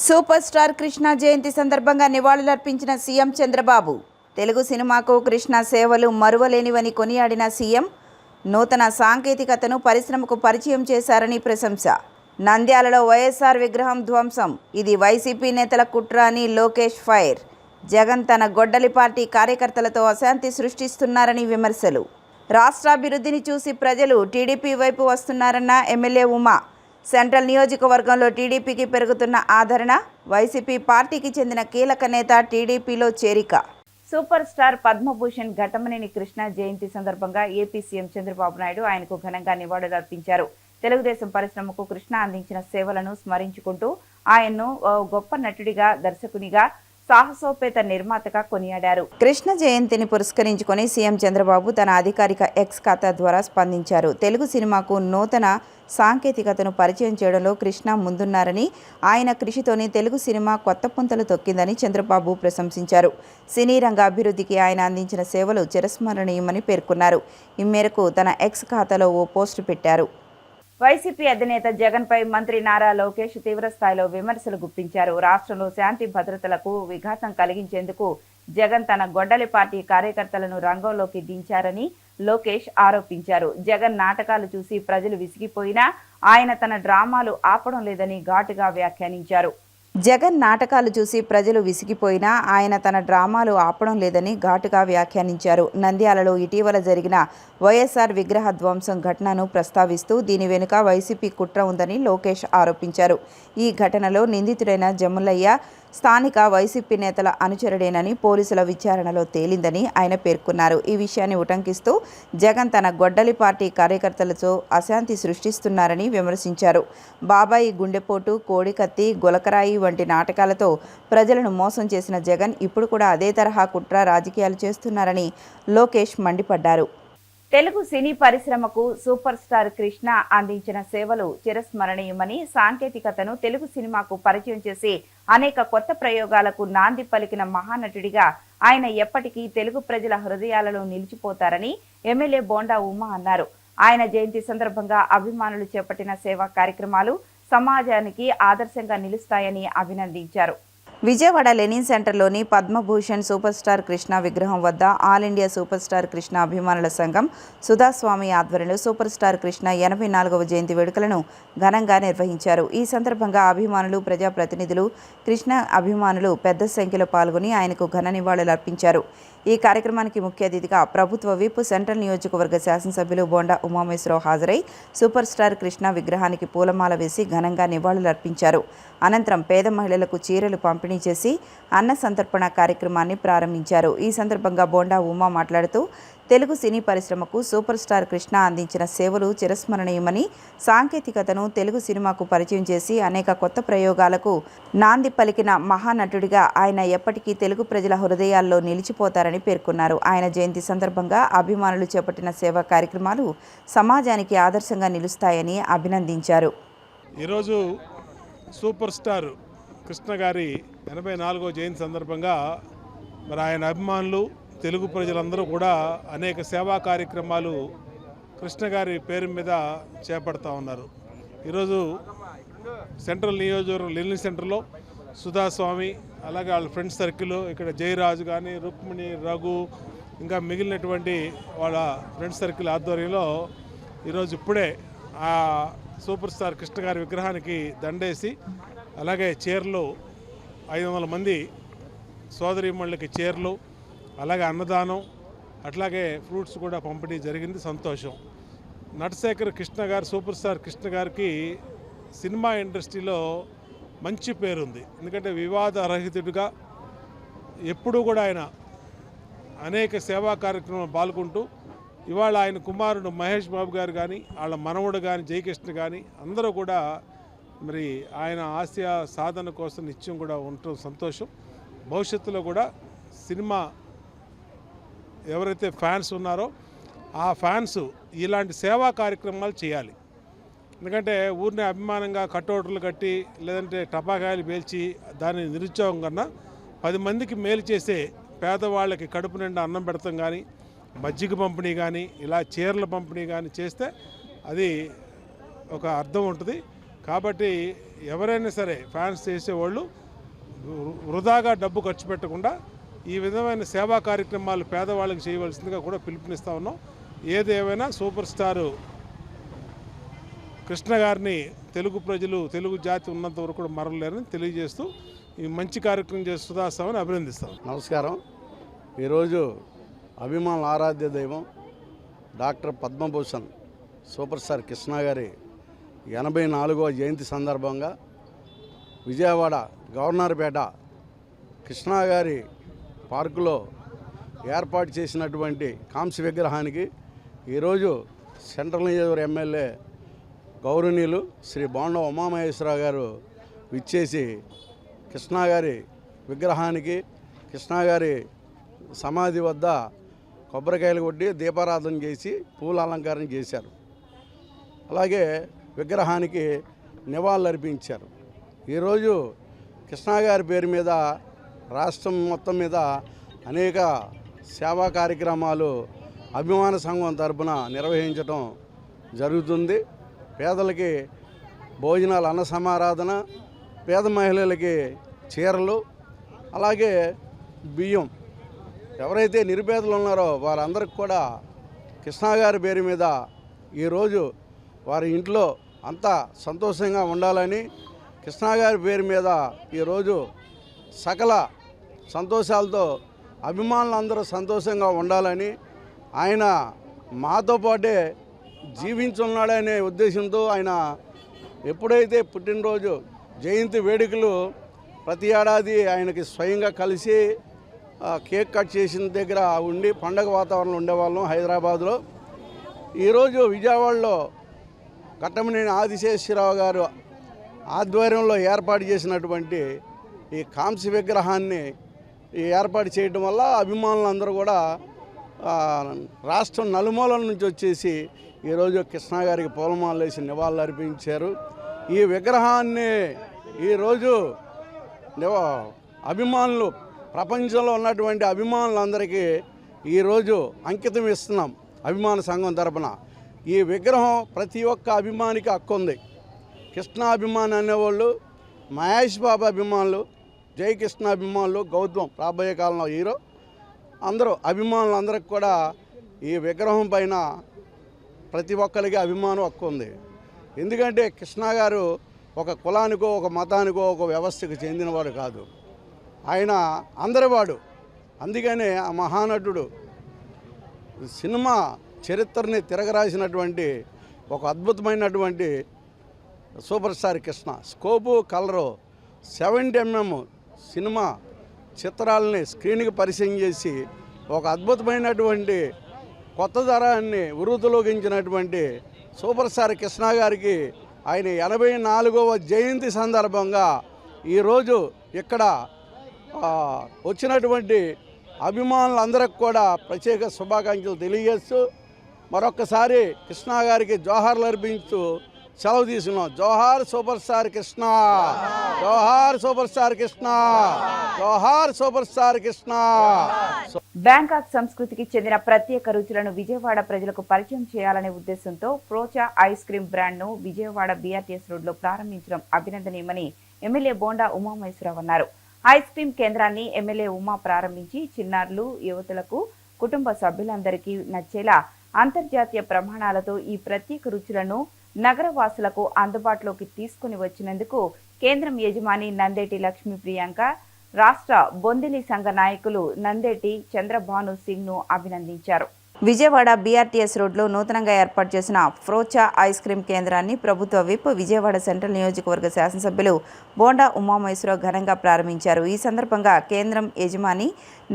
Super star Krishna జయంతి సందర్భంగా నివాళులర్పించిన CM Chandrababu. Telugu సినిమాకు కృష్ణ సేవలు మరువలేనివని కొనియాడిన సీఎం నూతన సాంకేతికతను పరిశ్రమకు పరిచయం చేశారని ప్రశంస. నంద్యాలలో వైఎస్ఆర్ విగ్రహం ధ్వంసం, ఇది వైసీపీ నేతల కుట్ర అని లోకేష్ ఫైర్. జగన్ తన గొడ్డలి పార్టీ కార్యకర్తలతో అశాంతి సృష్టిస్తున్నారని విమర్శలు. రాష్ట్రాభివృద్ధిని చూసి ప్రజలు టీడీపీ వైపు వస్తున్నారన్న ఎమ్మెల్యే ఉమా. సెంట్రల్ నియోజకవర్గంలో టీడీపీకి పెరుగుతున్న ఆదరణ, వైసీపీ పార్టీకి చెందిన కీలక నేత టీడీపీలో చేరిక. సూపర్ స్టార్ పద్మభూషణ్ ఘటమనేని కృష్ణ జయంతి సందర్భంగా ఏపీ సీఎం చంద్రబాబు నాయుడు ఆయనకు ఘనంగా నివాళులర్పించారు. తెలుగుదేశం పరిశ్రమకు కృష్ణ అందించిన సేవలను స్మరించుకుంటూ ఆయన్ను గొప్ప నటుడిగా, దర్శకునిగా, సాహసోపేత నిర్మాతగా కొనియాడారు. కృష్ణ జయంతిని పురస్కరించుకొని సీఎం చంద్రబాబు తన అధికారిక ఎక్స్ ఖాతా ద్వారా స్పందించారు. తెలుగు సినిమాకు నూతన సాంకేతికతను పరిచయం చేయడంలో కృష్ణ ముందున్నారని, ఆయన కృషితోనే తెలుగు సినిమా కొత్త పుంతలు తొక్కిందని చంద్రబాబు ప్రశంసించారు. సినీ రంగ అభివృద్ధికి ఆయన అందించిన సేవలు చిరస్మరణీయమని పేర్కొన్నారు. ఈ మేరకు తన ఎక్స్ ఖాతాలో ఓ పోస్టు పెట్టారు. వైసీపీ అధినేత జగన్పై మంత్రి నారా లోకేష్ తీవ్రస్థాయిలో విమర్శలు గుప్పించారు. రాష్ట్రంలో శాంతి భద్రతలకు విఘాతం కలిగించేందుకు జగన్ తన గొడ్డలి పార్టీ కార్యకర్తలను రంగంలోకి దించారని లోకేష్ ఆరోపించారు. జగన్ నాటకాలు చూసి ప్రజలు విసిగిపోయినా ఆయన తన డ్రామాలు ఆపడం లేదని ఘాటుగా వ్యాఖ్యానించారు. జగన్ నాటకాలు చూసి ప్రజలు విసిగిపోయినా ఆయన తన డ్రామాలు ఆపడం లేదని ఘాటుగా వ్యాఖ్యానించారు. నంద్యాలలో ఇటీవల జరిగిన వైఎస్ఆర్ విగ్రహ ధ్వంసం ఘటనను ప్రస్తావిస్తూ దీని వెనుక వైసీపీ కుట్ర ఉందని లోకేష్ ఆరోపించారు. ఈ ఘటనలో నిందితుడైన జమ్ములయ్య స్థానిక వైసీపీ నేతల అనుచరుడేనని పోలీసుల విచారణలో తేలిందని ఆయన పేర్కొన్నారు. ఈ విషయాన్ని ఉటంకిస్తూ జగన్ తన గొడ్డలి పార్టీ కార్యకర్తలతో అశాంతి సృష్టిస్తున్నారని విమర్శించారు. బాబాయి గుండెపోటు, కోడికత్తి, గొలకరాయి వంటి నాటకాలతో ప్రజలను మోసం చేసిన జగన్ ఇప్పుడు కూడా అదే తరహా కుట్ర రాజకీయాలు చేస్తున్నారని లోకేష్ మండిపడ్డారు. తెలుగు సినీ పరిశ్రమకు సూపర్ స్టార్ కృష్ణ అందించిన సేవలు చిరస్మరణీయమని, సాంకేతికతను తెలుగు సినిమాకు పరిచయం చేసి అనేక కొత్త ప్రయోగాలకు నాంది పలికిన మహానటుడిగా ఆయన ఎప్పటికీ తెలుగు ప్రజల హృదయాలలో నిలిచిపోతారని ఎమ్మెల్యే బోండా ఉమా అన్నారు. ఆయన జయంతి సందర్భంగా అభిమానులు చేపట్టిన సేవా కార్యక్రమాలు సమాజానికి ఆదర్శంగా నిలుస్తాయని అభినందించారు. విజయవాడ లెనిన్ సెంటర్లోని పద్మభూషణ్ సూపర్ స్టార్ కృష్ణ విగ్రహం వద్ద all India super star Krishna అభిమానుల సంఘం సుధాస్వామి ఆధ్వర్యంలో సూపర్ స్టార్ కృష్ణ 84వ జయంతి వేడుకలను ఘనంగా నిర్వహించారు. ఈ సందర్భంగా అభిమానులు, ప్రజాప్రతినిధులు, కృష్ణ అభిమానులు పెద్ద సంఖ్యలో పాల్గొని ఆయనకు ఘన నివాళులర్పించారు. ఈ కార్యక్రమానికి ముఖ్య అతిథిగా ప్రభుత్వ విప్, సెంట్రల్ నియోజకవర్గ శాసనసభ్యులు బోండా ఉమామేశ్వరరావు హాజరై సూపర్ స్టార్ కృష్ణ విగ్రహానికి పూలమాల వేసి ఘనంగా నివాళులర్పించారు. అనంతరం పేద మహిళలకు చీరలు పంపిణీ చేసి అన్న సంతర్పణ కార్యక్రమాన్ని ప్రారంభించారు. ఈ సందర్భంగా బోండా ఉమా మాట్లాడుతూ తెలుగు సినీ పరిశ్రమకు సూపర్ స్టార్ కృష్ణ అందించిన సేవలు చిరస్మరణీయమని, సాంకేతికతను తెలుగు సినిమాకు పరిచయం చేసి అనేక కొత్త ప్రయోగాలకు నాంది పలికిన మహానటుడిగా ఆయన ఎప్పటికీ తెలుగు ప్రజల హృదయాల్లో నిలిచిపోతారని పేర్కొన్నారు. ఆయన జయంతి సందర్భంగా అభిమానులు చేపట్టిన సేవా కార్యక్రమాలు సమాజానికి ఆదర్శంగా నిలుస్తాయని అభినందించారు. ఈరోజు సూపర్ స్టార్ కృష్ణ గారి 84వ జయంతి సందర్భంగా మరి ఆయన అభిమానులు, తెలుగు ప్రజలందరూ కూడా అనేక సేవా కార్యక్రమాలు కృష్ణ గారి పేరు మీద చేపడతా ఉన్నారు. ఈరోజు సెంట్రల్ నియోజకవర్గం లెనిన్ సెంటర్లో సుధాస్వామి, అలాగే వాళ్ళ ఫ్రెండ్స్ సర్కిల్, ఇక్కడ జయరాజు కానీ, రుక్మిణి, రఘు, ఇంకా మిగిలినటువంటి వాళ్ళ ఫ్రెండ్స్ సర్కిల్ ఆధ్వర్యంలో ఈరోజు ఇప్పుడే ఆ సూపర్ స్టార్ కృష్ణ గారి విగ్రహానికి దండేసి, అలాగే చీరలు 500 మంది సోదరీమణులకి చీరలు, అలాగే అన్నదానం, అట్లాగే ఫ్రూట్స్ కూడా పంపిణీ జరిగింది. సంతోషం. నటశేఖర్ కృష్ణ గారు, సూపర్ స్టార్ కృష్ణ గారికి సినిమా ఇండస్ట్రీలో మంచి పేరుంది. ఎందుకంటే వివాదరహితుడిగా ఎప్పుడూ కూడా ఆయన అనేక సేవా కార్యక్రమాలు పాల్గొంటూ, ఇవాళ ఆయన కుమారుడు మహేష్ బాబు గారు కానీ, వాళ్ళ మనవడు కానీ, జయకృష్ణ కానీ అందరూ కూడా మరి ఆయన ఆశయ సాధన కోసం నిత్యం కూడా ఉండటం సంతోషం. భవిష్యత్తులో కూడా సినిమా ఎవరైతే ఫ్యాన్స్ ఉన్నారో ఆ ఫ్యాన్స్ ఇలాంటి సేవా కార్యక్రమాలు చేయాలి. ఎందుకంటే ఊరిని అభిమానంగా కట్టౌట్లు కట్టి, లేదంటే టపాకాయలు పేల్చి దాన్ని నిరుద్యోగం కన్నా 10 మందికి మేలు చేసే పేదవాళ్ళకి కడుపు నిండా అన్నం పెడతాం కానీ, మజ్జిగ పంపిణీ కానీ, ఇలా చీరల పంపిణీ కానీ చేస్తే అది ఒక అర్థం ఉంటుంది. కాబట్టి ఎవరైనా సరే ఫ్యాన్స్ చేసేవాళ్ళు వృధాగా డబ్బు ఖర్చు పెట్టకుండా ఈ విధమైన సేవా కార్యక్రమాలు పేదవాళ్ళకి చేయవలసిందిగా కూడా పిలుపునిస్తూ ఉన్నాం. ఏదేమైనా సూపర్ స్టారు కృష్ణ గారిని తెలుగు ప్రజలు, తెలుగు జాతి ఉన్నంత వరకు కూడా మరలేరని తెలియజేస్తూ ఈ మంచి కార్యక్రమం చేసి సుధాస్తామని అభినందిస్తాం. నమస్కారం. ఈరోజు అభిమానుల ఆరాధ్య దైవం doctor Padma Bhushan super star Krishna గారి 84వ జయంతి సందర్భంగా విజయవాడ గవర్నర్పేట కృష్ణ గారి పార్కులో ఏర్పాటు చేసినటువంటి కాంస్య విగ్రహానికి ఈరోజు సెంట్రల్ నియోజకవర్గ ఎమ్మెల్యే గౌరవనీయులు శ్రీ బోండా ఉమామహేశ్వరరావు గారు విచ్చేసి కృష్ణ గారి విగ్రహానికి, కృష్ణ గారి సమాధి వద్ద కొబ్బరికాయలు కొట్టి దీపారాధన చేసి పూల అలంకారం చేశారు. అలాగే విగ్రహానికి నివాళులు అర్పించారు. ఈరోజు కృష్ణ గారి పేరు మీద రాష్ట్రం మొత్తం మీద అనేక సేవా కార్యక్రమాలు అభిమాన సంఘం తరపున నిర్వహించడం జరుగుతుంది. పేదలకి భోజనాలు, అన్న సమారాధన, పేద మహిళలకి చీరలు, అలాగే బియ్యం. ఎవరైతే నిరుపేదలు ఉన్నారో వారందరికి కూడా కృష్ణ గారి పేరు మీద ఈరోజు వారి ఇంట్లో అంతా సంతోషంగా ఉండాలని, కృష్ణ గారి పేరు మీద ఈరోజు సకల సంతోషాలతో అభిమానులందరూ సంతోషంగా ఉండాలని, ఆయన మాతో పాటే జీవించున్నాడనే ఉద్దేశంతో ఆయన ఎప్పుడైతే పుట్టినరోజు జయంతి వేడుకలు ప్రతి ఏడాది ఆయనకి స్వయంగా కలిసి కేక్ కట్ చేసిన దగ్గర ఉండి పండగ వాతావరణంలో ఉండేవాళ్ళం హైదరాబాద్లో. ఈరోజు విజయవాడలో కట్టమనేని ఆదిశేషరావు గారు ఆధ్వర్యంలో ఏర్పాటు చేసినటువంటి ఈ కాంస్య విగ్రహాన్ని ఏర్పాటు చేయడం వల్ల అభిమానులందరూ కూడా రాష్ట్రం నలుమూలల నుంచి వచ్చేసి ఈరోజు కృష్ణ గారికి పూలమాలలు వేసి నివాళులు అర్పించారు. ఈ విగ్రహాన్ని ఈరోజు అభిమానులు, ప్రపంచంలో ఉన్నటువంటి అభిమానులందరికీ ఈరోజు అంకితం ఇస్తున్నాం అభిమాన సంఘం తరపున. ఈ విగ్రహం ప్రతి ఒక్క అభిమానికి హక్కు ఉంది. కృష్ణ అభిమాని అనేవాళ్ళు, మహేష్ బాబు అభిమానులు, జై కృష్ణ అభిమానులు, గౌతమ్ రాబోయే కాలంలో హీరో, అందరూ అభిమానులందరికీ కూడా ఈ విగ్రహం పైన ప్రతి ఒక్కరికి అభిమానం హక్కు ఉంది. ఎందుకంటే కృష్ణ గారు ఒక కులానికో, ఒక మతానికో, ఒక వ్యవస్థకు చెందినవాడు కాదు. ఆయన అందరివాడు. అందుకనే ఆ మహానటుడు సినిమా చరిత్రని తిరగరాసినటువంటి ఒక అద్భుతమైనటువంటి super star Krishna. Scope, colour 70mm cinema చిత్రాలని స్క్రీన్కి పరిచయం చేసి ఒక అద్భుతమైనటువంటి కొత్త తరాన్ని వృద్ధిలోకించినటువంటి సూపర్ స్టార్ కృష్ణ గారికి ఆయన 84వ జయంతి సందర్భంగా ఈరోజు ఇక్కడ వచ్చినటువంటి అభిమానులందరికీ కూడా ప్రత్యేక శుభాకాంక్షలు తెలియజేస్తూ మరొక్కసారి కృష్ణ గారికి జోహార్లు అర్పించు సెలవు తీసుకున్నాం. జోహార్ సూపర్ స్టార్ కృష్ణ, జోహార్ సూపర్ స్టార్ కృష్ణ, జోహార్ సూపర్ స్టార్ కృష్ణ. బ్యాంకాక్ సంస్కృతికి చెందిన ప్రత్యేక రుచులను విజయవాడ ప్రజలకు పరిచయం చేయాలనే ఉద్దేశంతో ఫ్రోచా ఐస్ క్రీమ్ బ్రాండ్ను విజయవాడ BRTS రోడ్లో ప్రారంభించడం అభినందనీయమని ఎమ్మెల్యే బోండా ఉమామహేశ్వరరావు అన్నారు. ఐస్ క్రీమ్ కేంద్రాన్ని ఎమ్మెల్యే ఉమా ప్రారంభించి చిన్నారులు, యువతులకు, కుటుంబ సభ్యులందరికీ నచ్చేలా అంతర్జాతీయ ప్రమాణాలతో ఈ ప్రత్యేక రుచులను నగరవాసులకు అందుబాటులోకి తీసుకుని వచ్చినందుకు కేంద్రం యజమాని నందేటి లక్ష్మీ ప్రియాంక, రాష్ట్ర బొందిలి సంఘ నాయకులు నందేటి చంద్రభాను సింగ్ ను అభినందించారు. విజయవాడ BRTS రోడ్లో నూతనంగా ఏర్పాటు చేసిన ఫ్రోచా ఐస్ క్రీమ్ కేంద్రాన్ని ప్రభుత్వ విప్ విజయవాడ సెంట్రల్ నియోజకవర్గ శాసనసభ్యులు బోండా ఉమామహేశ్వరరావు ఘనంగా ప్రారంభించారు. ఈ సందర్భంగా కేంద్రం యజమాని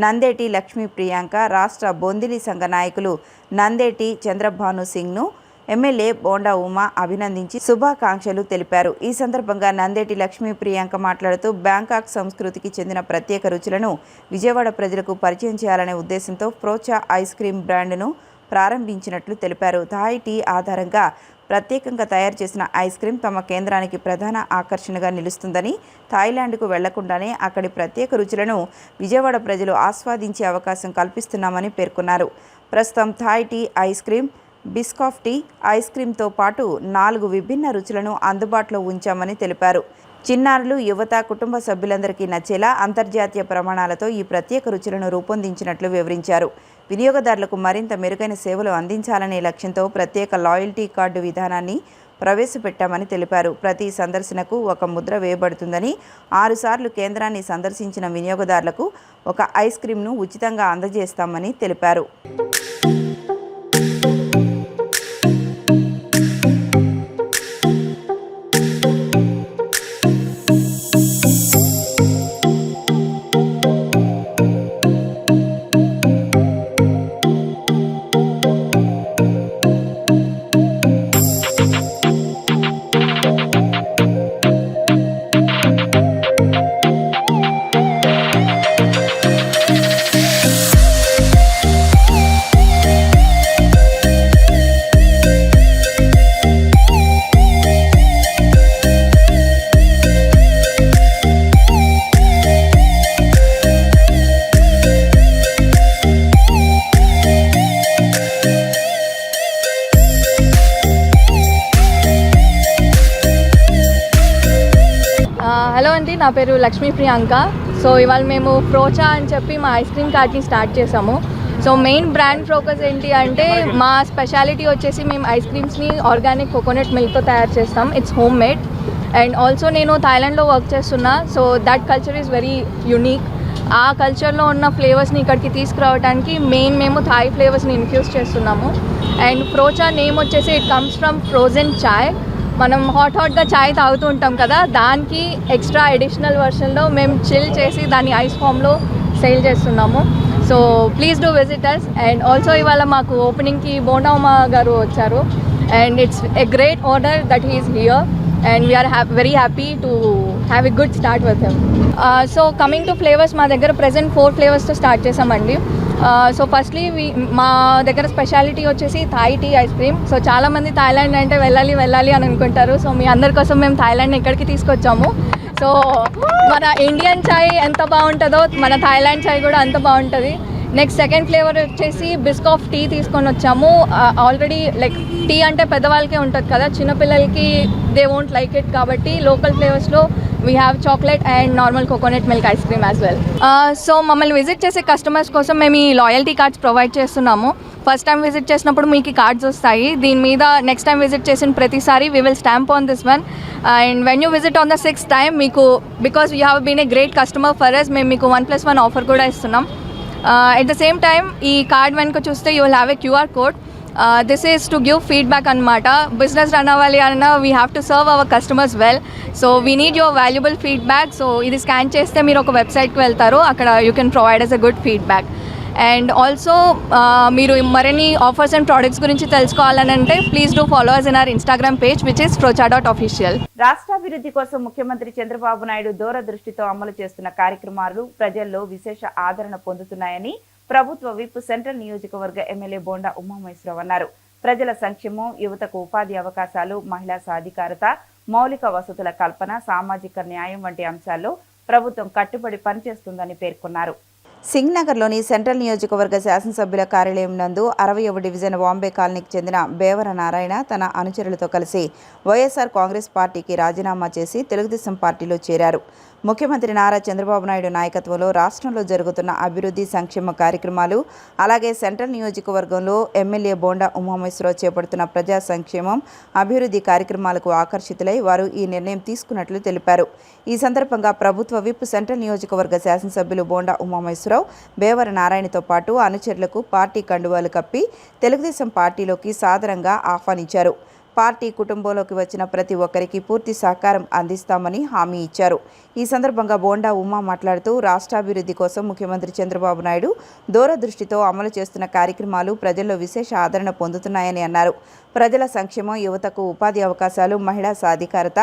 నందేటి లక్ష్మీ ప్రియాంక, రాష్ట్ర బొందిలి సంఘ నాయకులు నందేటి చంద్రభాను సింగ్ ను ఎమ్మెల్యే బోండా ఉమా అభినందించి శుభాకాంక్షలు తెలిపారు. ఈ సందర్భంగా నందేటి లక్ష్మీ ప్రియాంక మాట్లాడుతూ బ్యాంకాక్ సంస్కృతికి చెందిన ప్రత్యేక రుచులను విజయవాడ ప్రజలకు పరిచయం చేయాలనే ఉద్దేశంతో ఫ్రోచా ఐస్ క్రీమ్ బ్రాండ్ను ప్రారంభించినట్లు తెలిపారు. థాయ్ టీ ఆధారంగా ప్రత్యేకంగా తయారు చేసిన ఐస్ క్రీమ్ తమ కేంద్రానికి ప్రధాన ఆకర్షణగా నిలుస్తుందని, థాయిలాండ్కు వెళ్లకుండానే అక్కడి ప్రత్యేక రుచులను విజయవాడ ప్రజలు ఆస్వాదించే అవకాశం కల్పిస్తున్నామని పేర్కొన్నారు. ప్రస్తుతం Thai tea ice cream Biscoff tea, ice క్రీమ్తో పాటు 4 విభిన్న రుచులను అందుబాటులో ఉంచామని తెలిపారు. చిన్నారులు, యువత, కుటుంబ సభ్యులందరికీ నచ్చేలా అంతర్జాతీయ ప్రమాణాలతో ఈ ప్రత్యేక రుచులను రూపొందించినట్లు వివరించారు. వినియోగదారులకు మరింత మెరుగైన సేవలు అందించాలనే లక్ష్యంతో ప్రత్యేక లాయల్టీ కార్డు విధానాన్ని ప్రవేశపెట్టామని తెలిపారు. ప్రతి సందర్శనకు ఒక ముద్ర వేయబడుతుందని, 6 సార్లు కేంద్రాన్ని సందర్శించిన వినియోగదారులకు ఒక ఐస్ క్రీమ్ను ఉచితంగా అందజేస్తామని తెలిపారు. హలో అండి, నా పేరు లక్ష్మీ ప్రియాంక. సో ఇవాళ మేము ఫ్రోచా అని చెప్పి మా ఐస్ క్రీమ్ కార్ట్ని స్టార్ట్ చేసాము. సో మెయిన్ బ్రాండ్ ఫోకస్ ఏంటి అంటే మా స్పెషాలిటీ వచ్చేసి మేము ఐస్ క్రీమ్స్ని ఆర్గానిక్ కోకోనట్ మిల్క్తో తయారు చేస్తాం. It's home made. And also నేను థాయిలాండ్లో వర్క్ చేస్తున్నా. So that culture is very unique. ఆ కల్చర్లో ఉన్న ఫ్లేవర్స్ని ఇక్కడికి తీసుకురావడానికి మేము థాయ్ ఫ్లేవర్స్ని ఇన్ఫ్యూజ్ చేస్తున్నాము. అండ్ ఫ్రోచా నేమ్ వచ్చేసి ఇట్ కమ్స్ ఫ్రమ్ ఫ్రోజన్ చాయ్. మనం హాట్గా చాయ్ తాగుతూ ఉంటాం కదా, దానికి ఎక్స్ట్రా అడిషనల్ వర్షన్లో మేము చిల్ చేసి దాన్ని ఐస్ ఫామ్లో సేల్ చేస్తున్నాము. So please do visit us. And also ఇవాళ మాకు ఓపెనింగ్కి బోండా ఉమా గారు వచ్చారు. And it's a great order that he is here. And we're very happy to have a good start with him. So coming to flavours, మా దగ్గర present 4 ఫ్లేవర్స్తో start చేసామండి. So firstly మా దగ్గర స్పెషాలిటీ వచ్చేసి Thai tea ice cream. So చాలామంది Thailand అంటే వెళ్ళాలి అని అనుకుంటారు. సో మీ అందరి కోసం మేము థాయిలాండ్ ఇక్కడికి తీసుకొచ్చాము. సో మన ఇండియన్ చాయ్ ఎంత బాగుంటుందో మన థాయిలాండ్ చాయ్ కూడా అంత బాగుంటుంది. నెక్స్ట్ సెకండ్ ఫ్లేవర్ వచ్చేసి బిస్కాఫ్ టీ తీసుకొని వచ్చాము. ఆల్రెడీ లైక్ టీ అంటే పెద్దవాళ్ళకే ఉంటుంది కదా, చిన్నపిల్లలకి దే వోంట్ లైక్ ఇట్. కాబట్టి లోకల్ ఫ్లేవర్స్లో we have chocolate and normal coconut milk ice cream as well. So మమ్మల్ని విజిట్ చేసే కస్టమర్స్ కోసం మేము ఈ లాయల్టీ కార్డ్స్ ప్రొవైడ్ చేస్తున్నాము. ఫస్ట్ టైం విజిట్ చేసినప్పుడు మీకు ఈ కార్డ్స్ వస్తాయి. దీని మీద నెక్స్ట్ టైం విజిట్ చేసిన ప్రతిసారి we will stamp on this one. And when you visit on the 6th time మీకు, because you have been a great customer for us, మేము మీకు 1+1 ఆఫర్ కూడా ఇస్తున్నాం. ఎట్ ద సేమ్ టైం ఈ card వెనుక చూస్తే you will have a QR code. This is to give feedback అనమాట. Business run అవ్వాలి అన్నా we have to serve our customers well. So we need your valuable feedback. So ఇది scan చేస్తే మీరు ఒక వెబ్సైట్కి వెళ్తారు, అక్కడ you can provide us a good feedback. And also మీరు మరిన్ని ఆఫర్స్ అండ్ ప్రోడక్ట్స్ గురించి తెలుసుకోవాలని అంటే please do follow us in our Instagram page which is frocha.official. రాష్ట్రాభివృద్ధి కోసం ముఖ్యమంత్రి చంద్రబాబు నాయుడు దూరదృష్టితో అమలు చేస్తున్న కార్యక్రమాలు ప్రజల్లో విశేష ఆదరణ పొందుతున్నాయని ప్రభుత్వ విప్ సెంట్రల్ నియోజకవర్గ ఎమ్మెల్యే బోండా ఉమామహేశ్వరరావు అన్నారు. ప్రజల సంక్షేమం, యువతకు ఉపాధి అవకాశాలు, మహిళా సాధికారత, మౌలిక వసతుల కల్పన, సామాజిక న్యాయం వంటి అంశాల్లో ప్రభుత్వం కట్టుబడి పనిచేస్తుందని పేర్కొన్నారు. సింగ్నగర్లోని సెంట్రల్ నియోజకవర్గ శాసనసభ్యుల కార్యాలయం నందు 60వ డివిజన్ బాంబే కాలనీకి చెందిన బేవర నారాయణ తన అనుచరులతో కలిసి వైఎస్ఆర్ కాంగ్రెస్ పార్టీకి రాజీనామా చేసి తెలుగుదేశం పార్టీలో చేరారు. ముఖ్యమంత్రి నారా చంద్రబాబు నాయుడు నాయకత్వంలో రాష్ట్రంలో జరుగుతున్న అభివృద్ధి సంక్షేమ కార్యక్రమాలు, అలాగే సెంట్రల్ నియోజకవర్గంలో ఎమ్మెల్యే బోండా ఉమామహేశ్వరరావు చేపడుతున్న ప్రజా సంక్షేమం, అభివృద్ధి కార్యక్రమాలకు ఆకర్షితులై వారు ఈ నిర్ణయం తీసుకున్నట్లు తెలిపారు. ఈ సందర్భంగా ప్రభుత్వ విప్ సెంట్రల్ నియోజకవర్గ శాసనసభ్యులు బోండా ఉమామహేశ్వరరావు, బేవర నారాయణతో పాటు అనుచరులకు పార్టీ కండువాలు కప్పి తెలుగుదేశం పార్టీలోకి సాదరంగా ఆహ్వానించారు. పార్టీ కుటుంబంలోకి వచ్చిన ప్రతి ఒక్కరికి పూర్తి సహకారం అందిస్తామని హామీ ఇచ్చారు. ఈ సందర్భంగా బోండా ఉమా మాట్లాడుతూ రాష్ట్రాభివృద్ధి కోసం ముఖ్యమంత్రి చంద్రబాబు నాయుడు దూరదృష్టితో అమలు చేస్తున్న కార్యక్రమాలు ప్రజల్లో విశేష ఆదరణ పొందుతున్నాయని అన్నారు. ప్రజల సంక్షేమం, యువతకు ఉపాధి అవకాశాలు, మహిళా సాధికారత,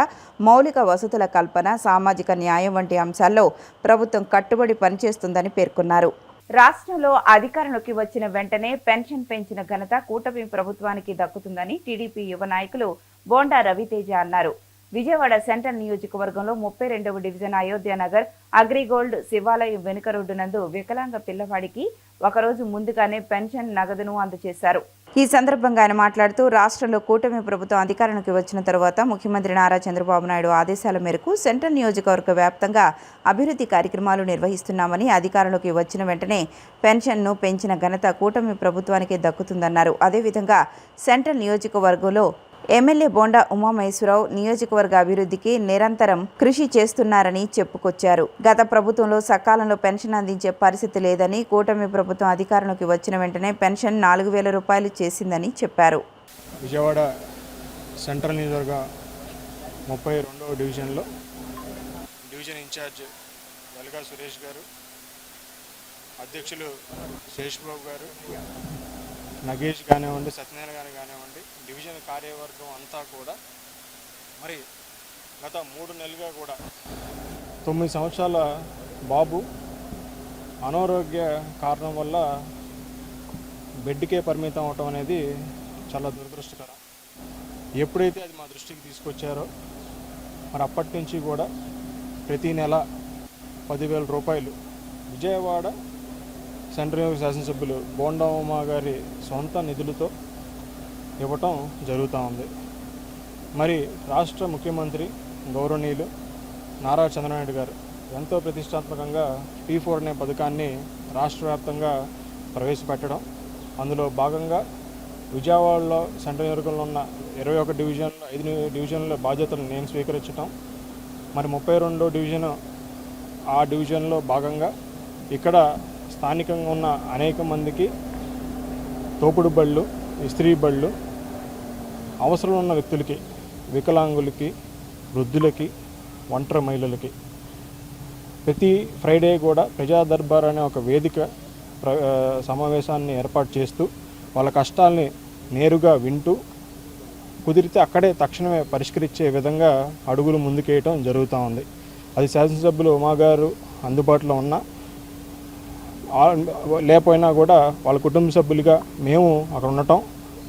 మౌలిక వసతుల కల్పన, సామాజిక న్యాయం వంటి అంశాల్లో ప్రభుత్వం కట్టుబడి పనిచేస్తుందని పేర్కొన్నారు. రాష్ట్రంలో అధికారంలోకి వచ్చిన వెంటనే పెన్షన్ పెంచిన ఘనత కూటమి ప్రభుత్వానికి దక్కుతుందని టీడీపీ యువ నాయకులు బోండా రవితేజ అన్నారు. విజయవాడ సెంట్రల్ నియోజకవర్గంలో 32వ డివిజన్ అయోధ్య నగర్ అగ్రిగోల్డ్ శివాలయం వెనుక రోడ్డు నందు వికలాంగ పిల్లవాడికి ఒకరోజు ముందుగానే పెన్షన్ నగదును అందజేశారు. ఈ సందర్భంగా ఆయన మాట్లాడుతూ రాష్ట్రంలో కూటమి ప్రభుత్వం అధికారంలోకి వచ్చిన తరువాత ముఖ్యమంత్రి నారా చంద్రబాబు నాయుడు ఆదేశాల మేరకు సెంట్రల్ నియోజకవర్గ వ్యాప్తంగా అభివృద్ధి కార్యక్రమాలు నిర్వహిస్తున్నామని, అధికారంలోకి వచ్చిన వెంటనే పెన్షన్ను పెంచిన ఘనత కూటమి ప్రభుత్వానికి దక్కుతుందన్నారు. అదేవిధంగా సెంట్రల్ నియోజకవర్గంలో ఎమ్మెల్యే బోండా ఉమామహేశ్వరరావు నియోజకవర్గ అభివృద్ధికి నిరంతరం కృషి చేస్తున్నారని చెప్పుకొచ్చారు. గత ప్రభుత్వంలో సకాలంలో పెన్షన్ అందించే పరిస్థితి లేదని, కూటమి ప్రభుత్వం అధికారంలోకి వచ్చిన వెంటనే పెన్షన్ 4,000 రూపాయలు చేసిందని చెప్పారు. విజయవాడ సెంట్రల్ నియోజకవర్గ 32వ డివిజన్లో డివిజన్ ఇన్ఛార్జ్ వెల్గా సురేష్ గారు, అధ్యక్షులు శేష్బాబు గారు, నగేష్ కానివ్వండి, సత్యనారాయణ గారు కానివ్వండి, డివిజన్ కార్యవర్గం అంతా కూడా మరి గత 3 నెలలుగా కూడా 9 సంవత్సరాల బాబు అనారోగ్య కారణం వల్ల బెడ్కే పరిమితం అవటం అనేది చాలా దురదృష్టకరం. ఎప్పుడైతే అది మా దృష్టికి తీసుకొచ్చారో మరి అప్పటి నుంచి కూడా ప్రతి నెల 10,000 రూపాయలు విజయవాడ సెంట్రల్ శాసనసభ్యులు బోండా ఉమా గారి సొంత నిధులతో ఇవ్వటం జరుగుతూ ఉంది. మరి రాష్ట్ర ముఖ్యమంత్రి గౌరవనీయులు నారా చంద్రబాబు గారు ఎంతో ప్రతిష్టాత్మకంగా P4 అనే పథకాన్ని రాష్ట్ర వ్యాప్తంగా ప్రవేశపెట్టడం, అందులో భాగంగా విజయవాడలో సెంట్రల్ నియోజకవర్గంలో ఉన్న 21 డివిజన్లో 5 డివిజన్ల బాధ్యతలు నేను స్వీకరించడం, మరి 32వ డివిజన్ ఆ డివిజన్లో భాగంగా ఇక్కడ స్థానికంగా ఉన్న అనేక మందికి తోపుడు బళ్ళు, ఇస్త్రీ బళ్ళు, అవసరం ఉన్న వ్యక్తులకి, వికలాంగులకి, వృద్ధులకి, ఒంటరి మహిళలకి ప్రతి ఫ్రైడే కూడా ప్రజా దర్బార్ అనే ఒక వేదిక సమావేశాన్ని ఏర్పాటు చేస్తూ వాళ్ళ కష్టాల్ని నేరుగా వింటూ కుదిరితే అక్కడే తక్షణమే పరిష్కరించే విధంగా అడుగులు ముందుకేయటం జరుగుతూ ఉంది. అది శాసనసభ్యులు ఉమాగారు అందుబాటులో ఉన్న లేకపోయినా కూడా వాళ్ళ కుటుంబ సభ్యులుగా మేము అక్కడ ఉండటం,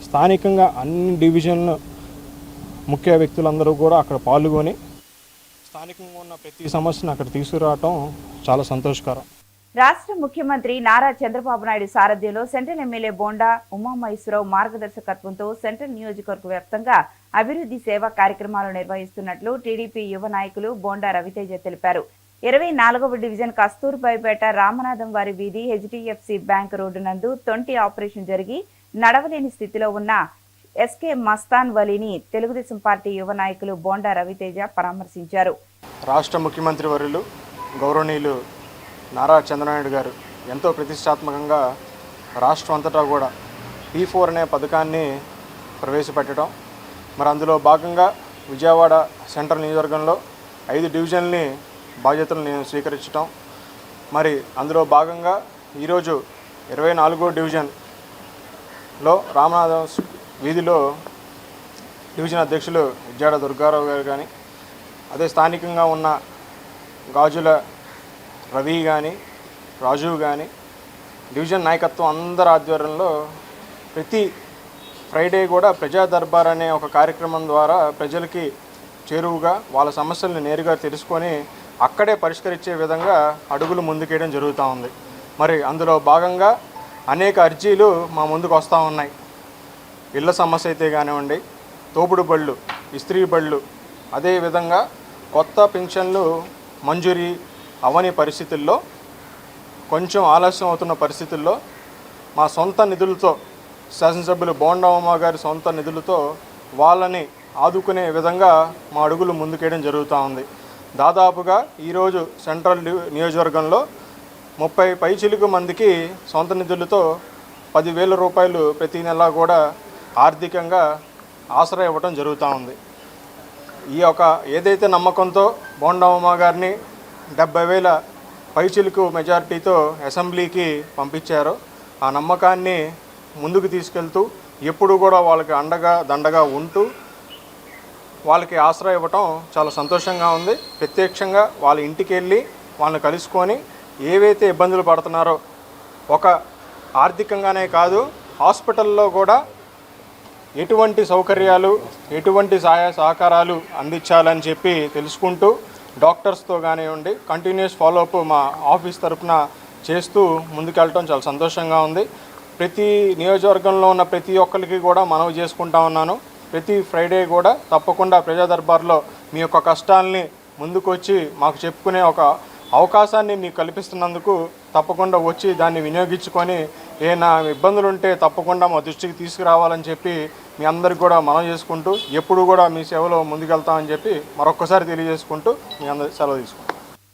స్థానికంగా అన్ని డివిజన్ల ముఖ్య వ్యక్తులందరూ కూడా అక్కడ పాల్గొని స్థానికంగా ఉన్న ప్రతి సమస్యను అక్కడ తీసుకురావటం చాలా సంతోషకరం. రాష్ట్ర ముఖ్యమంత్రి నారా చంద్రబాబు నాయుడు సారథ్యంలో సెంట్రల్ ఎమ్మెల్యే బోండా ఉమామహేశ్వరరావు మార్గదర్శకత్వంతో సెంట్రల్ నియోజకవర్గ వ్యాప్తంగా అభివృద్ధి సేవా కార్యక్రమాలు నిర్వహిస్తున్నట్లు టీడీపీ యువ నాయకులు బోండా రవితేజ తెలిపారు. 24వ డివిజన్ కస్తూర్బాయిపేట రామనాథం వారి వీధి HDFC బ్యాంక్ రోడ్డు నందు తొంటి ఆపరేషన్ జరిగి నడవలేని స్థితిలో ఉన్న ఎస్కే మస్తాన్ వలీని తెలుగుదేశం పార్టీ యువ నాయకులు బోండా రవితేజ పరామర్శించారు. రాష్ట్ర ముఖ్యమంత్రి వర్యులు గౌరవనీయులు నారా చంద్రబాబు గారు ఎంతో ప్రతిష్టాత్మకంగా రాష్ట్రం అంతటా కూడా P4 అనే పథకాన్ని ప్రవేశపెట్టడం, మరి అందులో భాగంగా విజయవాడ సెంట్రల్ నియోజకవర్గంలో 5 డివిజన్ని బాధ్యతలు నేను స్వీకరించడం, మరి అందులో భాగంగా ఈరోజు 24వ డివిజన్లో రామనాథం వీధిలో డివిజన్ అధ్యక్షులు ఇజ్జాడ దుర్గారావు గారు కానీ, అదే స్థానికంగా ఉన్న గాజుల రవి కానీ, రాజు కానీ, డివిజన్ నాయకత్వం అందరి ఆధ్వర్యంలో ప్రతి ఫ్రైడే కూడా ప్రజా దర్బార్ అనే ఒక కార్యక్రమం ద్వారా ప్రజలకి చేరువుగా వాళ్ళ సమస్యలను నేరుగా తెలుసుకొని అక్కడే పరిష్కరించే విధంగా అడుగులు ముందుకేయడం జరుగుతూ ఉంది. మరి అందులో భాగంగా అనేక అర్జీలు మా ముందుకు వస్తూ ఉన్నాయి. ఇళ్ల సమస్య అయితే కానివ్వండి, తోపుడు బళ్ళు, ఇస్త్రీ బళ్ళు, అదేవిధంగా కొత్త పెన్షన్లు మంజూరీ అవని పరిస్థితుల్లో, కొంచెం ఆలస్యం అవుతున్న పరిస్థితుల్లో మా సొంత నిధులతో శాసనసభ్యులు బోండా ఉమా గారి సొంత నిధులతో వాళ్ళని ఆదుకునే విధంగా మా అడుగులు ముందుకేయడం జరుగుతూ ఉంది. దాదాపుగా ఈరోజు సెంట్రల్ నియోజకవర్గంలో 30 పైచిలుకు మందికి సొంత నిధులతో 10,000 రూపాయలు ప్రతి నెల కూడా ఆర్థికంగా ఆసరా ఇవ్వడం జరుగుతూ ఉంది. ఈ యొక్క ఏదైతే నమ్మకంతో బోండా ఉమా గారిని 70,000 పైచిలుకు మెజారిటీతో అసెంబ్లీకి పంపించారో ఆ నమ్మకాన్ని ముందుకు తీసుకెళ్తూ ఎప్పుడు కూడా వాళ్ళకి అండగా దండగా ఉంటూ వాళ్ళకి ఆసరా ఇవ్వటం చాలా సంతోషంగా ఉంది. ప్రత్యక్షంగా వాళ్ళ ఇంటికి వెళ్ళి వాళ్ళని కలుసుకొని ఏవైతే ఇబ్బందులు పడుతున్నారో, ఒక ఆర్థికంగానే కాదు హాస్పిటల్లో కూడా ఎటువంటి సౌకర్యాలు, ఎటువంటి సహాయ సహకారాలు అందించాలని చెప్పి తెలుసుకుంటూ డాక్టర్స్తో కానివ్వండి కంటిన్యూస్ ఫాలోఅప్ మా ఆఫీస్ తరఫున చేస్తూ ముందుకెళ్ళటం చాలా సంతోషంగా ఉంది. ప్రతి నియోజకవర్గంలో ఉన్న ప్రతి ఒక్కరికి కూడా మనవి చేసుకుంటా ఉన్నాను. ప్రతి ఫ్రైడే కూడా తప్పకుండా ప్రజా దర్బార్లో మీ యొక్క కష్టాలని ముందుకొచ్చి మాకు చెప్పుకునే ఒక అవకాశాన్ని మీకు కల్పిస్తున్నందుకు తప్పకుండా వచ్చి దాన్ని వినియోగించుకొని ఏమైనా ఇబ్బందులు ఉంటే తప్పకుండా మా దృష్టికి తీసుకురావాలని చెప్పి మీ అందరికి కూడా మనవి చేసుకుంటూ ఎప్పుడు కూడా మీ సేవలో ముందుకెళ్తామని చెప్పి మరొక్కసారి తెలియజేసుకుంటూ మీ అందరి సెలవు తీసుకుంటాం.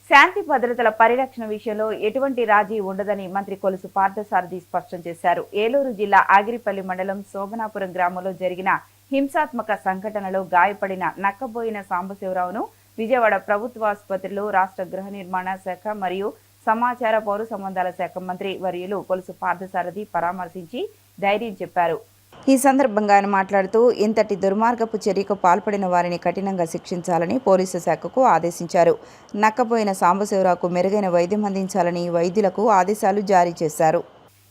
శాంతి భద్రతల పరిరక్షణ విషయంలో ఎటువంటి రాజీ ఉండదని మంత్రి కొలుసు పార్థసారథి స్పష్టం చేశారు. ఏలూరు జిల్లా ఆగిరిపల్లి మండలం శోభనాపురం గ్రామంలో జరిగిన హింసాత్మక సంఘటనలో గాయపడిన నక్కబోయిన సాంబశివరావును విజయవాడ ప్రభుత్వ ఆసుపత్రిలో రాష్ట్ర గృహ నిర్మాణ శాఖ మరియు సమాచార పౌర సంబంధాల శాఖ మంత్రి వర్యులు కొలుసు పార్థసారథి పరామర్శించి ధైర్యం చెప్పారు. ఈ సందర్భంగా ఆయన మాట్లాడుతూ ఇంతటి దుర్మార్గపు చర్యకు పాల్పడిన వారిని కఠినంగా శిక్షించాలని పోలీసు శాఖకు ఆదేశించారు. నక్కబోయిన సాంబశివరావుకు మెరుగైన వైద్యం అందించాలని వైద్యులకు ఆదేశాలు జారీ చేశారు.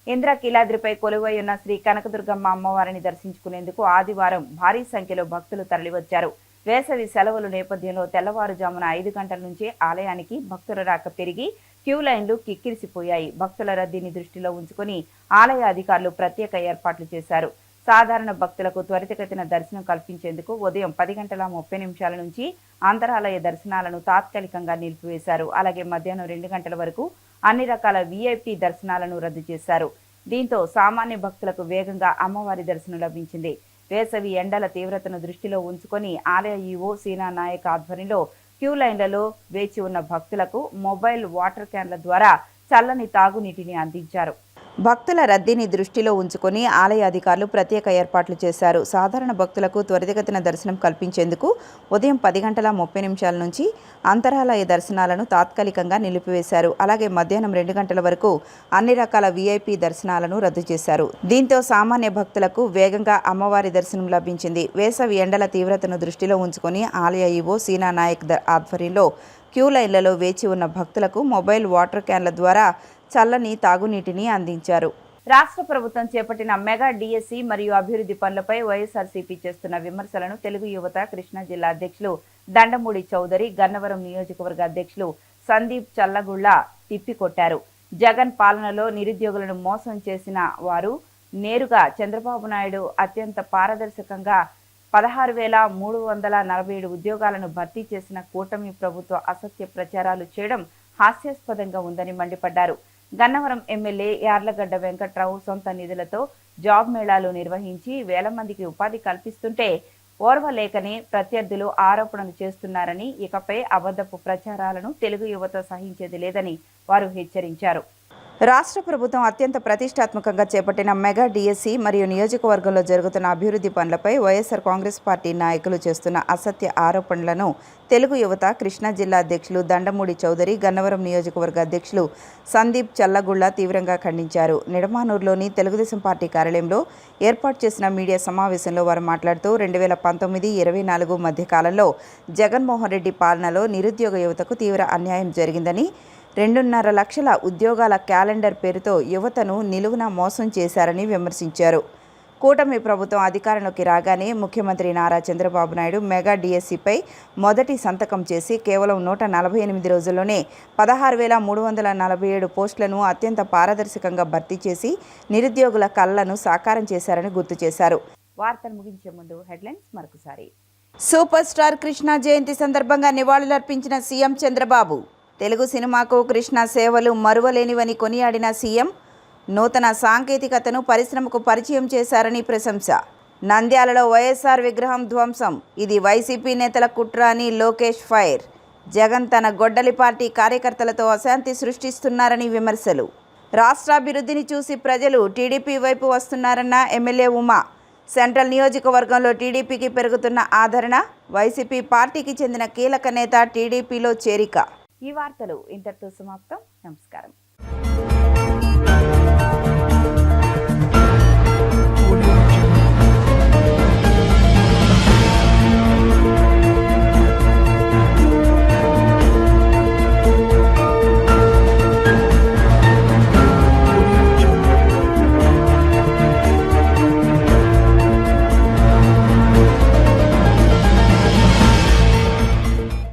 ఇంద్రకీలాద్రిపై కొలువై ఉన్న శ్రీ కనకదుర్గమ్మ అమ్మవారిని దర్శించుకునేందుకు ఆదివారం భారీ సంఖ్యలో భక్తులు తరలివచ్చారు. వేసవి సెలవుల నేపథ్యంలో తెల్లవారుజామున 5 గంటల నుంచే ఆలయానికి భక్తుల రాక పెరిగి క్యూ లైన్లు కిక్కిరిసిపోయాయి. భక్తుల రద్దీని దృష్టిలో ఉంచుకుని ఆలయ అధికారులు ప్రత్యేక ఏర్పాట్లు చేశారు. సాధారణ భక్తులకు త్వరితగతిన దర్శనం కల్పించేందుకు ఉదయం 10:30 నుంచి అంతరాలయ దర్శనాలను తాత్కాలికంగా నిలిపివేశారు. అలాగే మధ్యాహ్నం 2 గంటల వరకు అన్ని రకాల VIP దర్శనాలను రద్దు చేశారు. దీంతో సామాన్య భక్తులకు వేగంగా అమ్మవారి దర్శనం లభించింది. వేసవి ఎండల తీవ్రతను దృష్టిలో ఉంచుకొని ఆలయ ఈవో సీనా నాయక్ ఆధ్వర్యంలో క్యూ లైన్లలో వేచి ఉన్న భక్తులకు మొబైల్ వాటర్ క్యాన్ల ద్వారా చల్లని తాగునీటిని అందించారు. భక్తుల రద్దీని దృష్టిలో ఉంచుకొని ఆలయ అధికారులు ప్రత్యేక ఏర్పాట్లు చేశారు. సాధారణ భక్తులకు త్వరితగతిన దర్శనం కల్పించేందుకు ఉదయం 10:30 నుంచి అంతరాలయ దర్శనాలను తాత్కాలికంగా నిలిపివేశారు. అలాగే మధ్యాహ్నం 2 గంటల వరకు అన్ని రకాల VIP దర్శనాలను రద్దు చేశారు. దీంతో సామాన్య భక్తులకు వేగంగా అమ్మవారి దర్శనం లభించింది. వేసవి ఎండల తీవ్రతను దృష్టిలో ఉంచుకొని ఆలయ ఈవో సీనా నాయక్ ఆధ్వర్యంలో క్యూ లైన్లలో వేచి ఉన్న భక్తులకు మొబైల్ వాటర్ క్యాన్ల ద్వారా చల్లని తాగునీటిని అందించారు. రాష్ట్ర ప్రభుత్వం చేపట్టిన మెగా DSC మరియు అభివృద్ధి పనులపై వైఎస్ఆర్సీపీ చేస్తున్న విమర్శలను తెలుగు యువత కృష్ణా జిల్లా అధ్యక్షులు దండమూడి చౌదరి, గన్నవరం నియోజకవర్గ అధ్యక్షులు సందీప్ చల్లగుళ్ల తిప్పికొట్టారు. జగన్ పాలనలో నిరుద్యోగులను మోసం చేసిన వారు నేరుగా చంద్రబాబు నాయుడు అత్యంత పారదర్శకంగా 16,347 ఉద్యోగాలను భర్తీ చేసిన కూటమి ప్రభుత్వ అసత్య ప్రచారాలు చేయడం హాస్యాస్పదంగా ఉందని మండిపడ్డారు. గన్నవరం ఎమ్మెల్యే యార్లగడ్డ వెంకట్రావు సొంత నిధులతో జాబ్ మేళాలు నిర్వహించి వేల మందికి ఉపాధి కల్పిస్తుంటే ఓర్వలేకనే ప్రత్యర్థులు ఆరోపణలు చేస్తున్నారని, ఇకపై అబద్ధపు ప్రచారాలను తెలుగు యువత సహించేది లేదని వారు హెచ్చరించారు. రాష్ట్ర ప్రభుత్వం అత్యంత ప్రతిష్టాత్మకంగా చేపట్టిన మెగా DSC మరియు నియోజకవర్గంలో జరుగుతున్న అభివృద్ధి పనులపై వైఎస్ఆర్ కాంగ్రెస్ పార్టీ నాయకులు చేస్తున్న అసత్య ఆరోపణలను తెలుగు యువత కృష్ణా జిల్లా అధ్యక్షులు దండమూడి చౌదరి, గన్నవరం నియోజకవర్గ అధ్యక్షులు సందీప్ చల్లగుళ్ల తీవ్రంగా ఖండించారు. నిడమానూరులోని తెలుగుదేశం పార్టీ కార్యాలయంలో ఏర్పాటు చేసిన మీడియా సమావేశంలో వారు మాట్లాడుతూ 2019-24 మధ్య కాలంలో జగన్మోహన్ రెడ్డి పాలనలో నిరుద్యోగ యువతకు తీవ్ర అన్యాయం జరిగిందని, 2.5 లక్షల ఉద్యోగాల క్యాలెండర్ పేరుతో యువతను నిలువున మోసం చేశారని విమర్శించారు. కూటమి ప్రభుత్వం అధికారంలోకి రాగానే ముఖ్యమంత్రి నారా చంద్రబాబు నాయుడు మెగా DSCపై మొదటి సంతకం చేసి కేవలం 148 రోజుల్లోనే 16,347 పోస్టులను అత్యంత పారదర్శకంగా భర్తీ చేసి నిరుద్యోగుల కళ్లను సాకారం చేశారని గుర్తు చేశారు. వార్తలు ముగించే ముందు హెడ్లైన్స్ మరొకసారి. సూపర్ స్టార్ కృష్ణ జయంతి సందర్భంగా నివాళులర్పించిన సీఎం చంద్రబాబు. తెలుగు సినిమాకు కృష్ణ సేవలు మరువలేనివని కొనియాడిన సీఎం నూతన సాంకేతికతను పరిశ్రమకు పరిచయం చేశారని ప్రశంస. నంద్యాలలో వైఎస్ఆర్ విగ్రహం ధ్వంసం, ఇది వైసీపీ నేతల కుట్ర అని లోకేష్ ఫైర్. జగన్ తన గొడ్డలి పార్టీ కార్యకర్తలతో అశాంతి సృష్టిస్తున్నారని విమర్శలు. రాష్ట్రాభివృద్ధిని చూసి ప్రజలు టీడీపీ వైపు వస్తున్నారన్న ఎమ్మెల్యే ఉమా. సెంట్రల్ నియోజకవర్గంలో టీడీపీకి పెరుగుతున్న ఆదరణ, వైసీపీ పార్టీకి చెందిన కీలక నేత టీడీపీలో చేరిక. ఈ వార్తలు ఇంతటితో సమాప్తం. నమస్కారం.